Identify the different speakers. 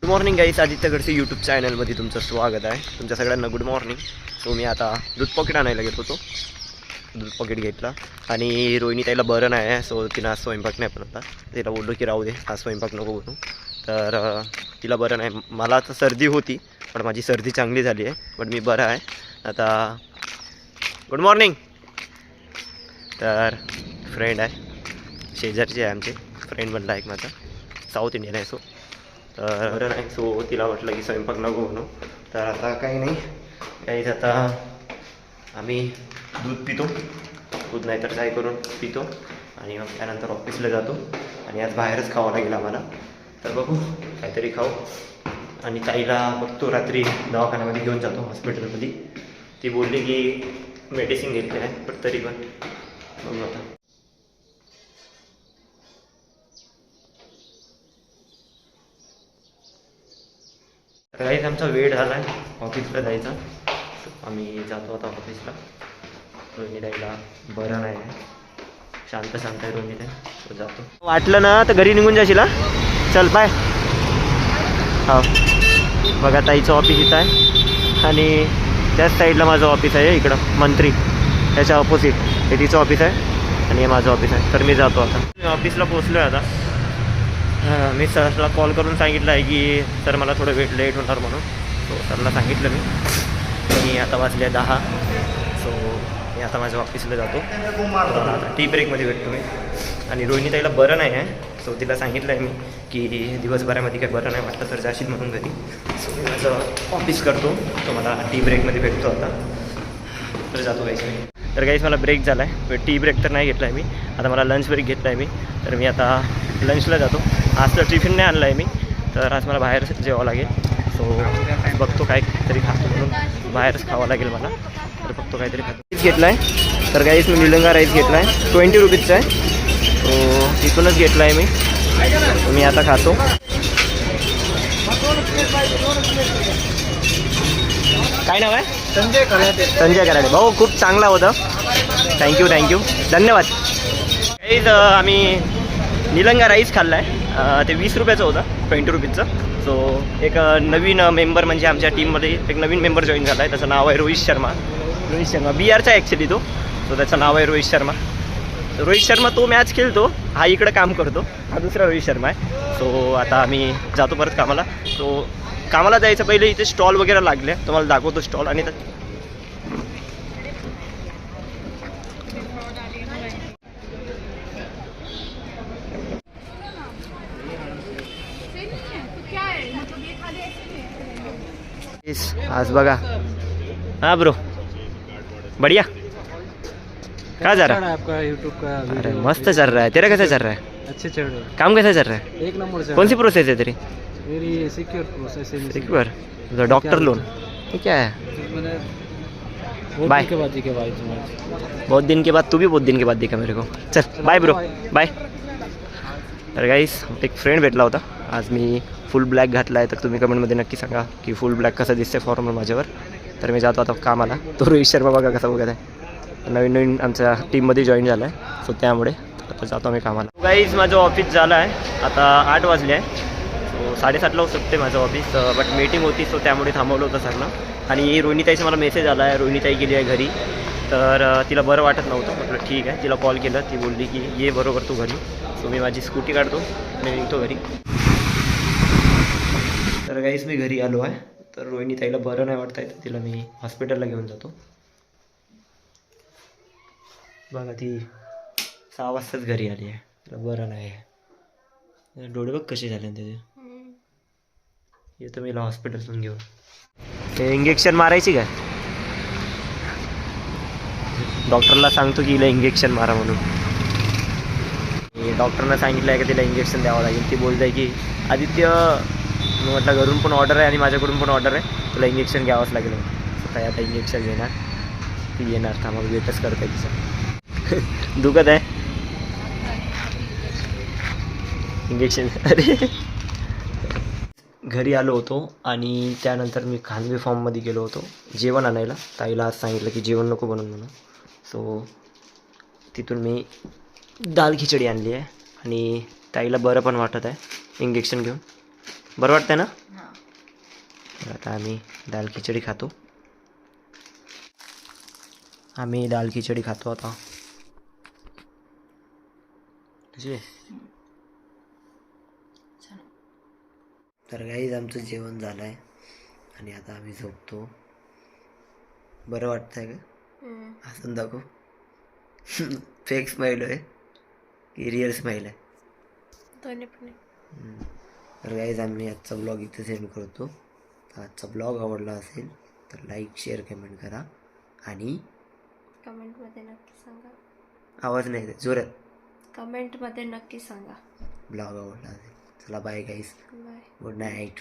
Speaker 1: Morning गाईस, Aditya Godse YouTube चॅनलमध्ये तुमचं स्वागत आहे. तुमच्या सगळ्यांना गुड मॉर्निंग. सो मी आता दूध पॉकेट आणायला गेलो होतो. दूध पॉकेट घेतला आणि रोहिणी ताईला बरं नाही आहे. सो तिनं आज स्वयंपाक नाही बनवला. तिला बोललो की राहू दे, आज स्वयंपाक नको बनवू. तर तिला बरं नाही. मला तर सर्दी होती, पण माझी सर्दी चांगली झाली आहे. पण मी बरं आहे आता. Good morning. तर फ्रेंड आहे, शेजारचे आहे आमचे. फ्रेंड बनला एक माझा, साऊथ इंडियन आहे. सो तर बरं नाही. सो तिला म्हटलं की स्वयंपाक नको बनवू. तर आता काही नाही काहीच. आता आम्ही दूध पितो, दूध नाही तर चाय करून पितो आणि मग त्यानंतर ऑफिसला जातो. आणि आज बाहेरच खावं लागेल आम्हाला. तर बघू काहीतरी खाऊ. आणि ताईला बघतो रात्री दवाखान्यामध्ये घेऊन जातो, हॉस्पिटलमध्ये. ती बोलली की मेडिसिन घेतली आहे, पण तरी पण बघू आता. काहीच आमचा वेळ झाला आहे ऑफिसला जायचा. आम्ही जातो आता ऑफिसला. रोहिणी ताईला बरं नाही आहे, शांत शांत आहे रोहिणी ताई. तो जातो. वाटलं ना तर घरी निघून जाशील. चल बाय. हो बघा, ताईचं ऑफिस इथं आहे आणि त्याच साईडला माझं ऑफिस आहे. इकडं मंत्री त्याच्या ऑपोजिट हे तिचं ऑफिस आहे आणि हे माझं ऑफिस आहे. तर मी जातो आता. मी ऑफिसला पोचलो आहे आता. मी सरला कॉल करून सांगितलं आहे की सर मला थोडं लेट होणार म्हणून. सो सरला सांगितलं मी आता वाजले 10. सो मी आता माझ्या ऑफिसला जातो. आता टी ब्रेकमध्ये भेटतो मी. आणि रोहिणी ताईला बरं नाही आहे. सो तिला सांगितलं आहे मी की दिवसभरामध्ये काही बरं नाही वाटलं तर जाशील म्हणून घरी. सो मी माझं ऑफिस करतो, तो मला टी ब्रेकमध्ये भेटतो आता. तर जातो गाईस मी. तर गाईस मला ब्रेक झाला आहे. टी ब्रेक तर नाही घेतला आहे मी, आता मला लंच ब्रेक घेतला आहे मी. तर मी आता लंचला जातो. आज तर टिफिन नाही आणला आहे मी, तर आज मला बाहेर जेवावं लागेल. सो बघतो काय तरी खातो, म्हणून बाहेरच खावं लागेल मला. तर बघतो काहीतरी खातो. राईस घेतला आहे. तर गाईस मी निलंगा राईस घेतला आहे, 20 रुपीजचा आहे. सो तिथूनच घेतला आहे मी आता खातो. काय नाव आहे? संजय कराडे. भाऊ खूप चांगला होता. थँक्यू धन्यवाद. काहीच आम्ही निलंगा राईस खाल्ला आहे. ते 20 रुपयाचं होतं, 20 रुपीजचं. सो एक नवीन मेंबर म्हणजे आमच्या टीममध्ये एक नवीन मेंबर जॉईन झाला आहे. त्याचं नाव आहे रोहित शर्मा. बिहारचा आहे ॲक्च्युली तो. सो त्याचं नाव आहे रोहित शर्मा. तो मॅच खेळतो, हा इकडं काम करतो. हा दुसरा रोहित शर्मा आहे. सो आता आम्ही जातो परत कामाला. सो कामाला जायचं पहिले इथे स्टॉल वगैरे लागले, तुम्हाला दाखवतो स्टॉल. आणि आज बघा. हाँ ब्रो, बढ़िया. क्या जा रहा है
Speaker 2: आपका यूट्यूब का?
Speaker 1: अरे मस्त चल रहा है. तेरा कैसा चल रहा है?
Speaker 2: अच्छे चल रहे हैं.
Speaker 1: काम कैसा चल रहा है?
Speaker 2: एक नंबर से.
Speaker 1: कौन सी प्रोसेस है तेरी?
Speaker 2: मेरी सिक्योर प्रोसेस है.
Speaker 1: एक बार डॉक्टर लोन ये क्या है?
Speaker 2: मैंने
Speaker 1: बाय.
Speaker 2: बहुत दिन के बाद तुम्हारे.
Speaker 1: बहुत दिन के बाद. तू भी बहुत दिन के बाद देखा मेरे को. चल बाय ब्रो, बाय. तर गाईस एक फ्रेंड भेटला होता. आज मी फुल ब्लॅक घातला आहे, तर तुम्ही कमेंटमध्ये नक्की सांगा की फुल ब्लॅक कसं दिसते फॉर्मल माझ्यावर. तर मी जातो आता कामाला. तो रोहित शर्मा बघा कसा बघत आहे. नवीन आमच्या टीममध्ये जॉईन झाला आहे. सो त्यामुळे आता जातो आम्ही कामाला. गाईज माझं ऑफिस झालं आहे आता. 8 वाजले आहे. सो 7:30ला सुटते माझं ऑफिस. बट मीटिंग होती, सो त्यामुळे थांबवलं होतं सरनं. आणि रोहिणी ताईचा मला मेसेज आला आहे. रोहिणी ताई गेली आहे घरी. तर तिला बरं वाटत नव्हतं. म्हटलं ठीक आहे. तिला कॉल केलं, ती बोलली की ये बरोबर तू घरी. सो मी माझी स्कूटी काढतो आणि निघतो घरी. तर गाईस मी घरी आलो आहे. तर रोहिणी ताईला बरं नाही वाटत आहे, तर तिला मी हॉस्पिटलला घेऊन जातो. बघा ती 6 वाजताच घरी आली आहे. तिला बरं नाही आहे. डोळे बघ कसे झाले त्याचे. येतो मी हॉस्पिटलतून घेऊन. ते इंजेक्शन मारायची काय? डॉक्टरला सांगतो की हिला इंजेक्शन मारा म्हणून. डॉक्टरनं सांगितलं आहे की तिला इंजेक्शन द्यावं लागेल. ती बोलत आहे की आदित्य, मी म्हटलं घरून पण ऑर्डर आहे आणि माझ्याकडून पण ऑर्डर आहे, तुला इंजेक्शन घ्यावंच लागेल. काय आता इंजेक्शन घेणार. ती येणार, थांबा वेटच करत आहे तिचं. दुखत आहे इंजेक्शन. अरे घरी आलो होतो आणि त्यानंतर मी खानवे फॉर्ममध्ये गेलो होतो जेवण आणायला. ताईला आज सांगितलं की जेवण नको बनवून म्हणून. सो तिथून मी दाल खिचडी आणली आहे आणि ताईला बरं पण वाटत आहे इंजेक्शन घेऊन. बरं वाटतं आहे ना? तर आता आम्ही दाल खिचडी खातो. आम्ही दाल खिचडी खातो आता. कशी आहे? तर गाईज आमचं जेवण झालं आहे आणि आता आम्ही झोपतो. बरं वाटतंय का? हसून दाखव. फेक स्माईल आहे की रिअल स्माईल आहे?
Speaker 3: दोन्ही पण.
Speaker 1: तर गाईज आम्ही आजचा ब्लॉग इथे सेंड करतो. तर आजचा ब्लॉग आवडला असेल तर लाईक शेअर कमेंट करा आणि
Speaker 3: कमेंटमध्ये नक्की सांगा.
Speaker 1: आवाज नाही येत जोरात.
Speaker 3: कमेंटमध्ये नक्की सांगा.
Speaker 1: ब्लॉग आवडला असेल. चला bye guys.
Speaker 3: Bye.
Speaker 1: Good night.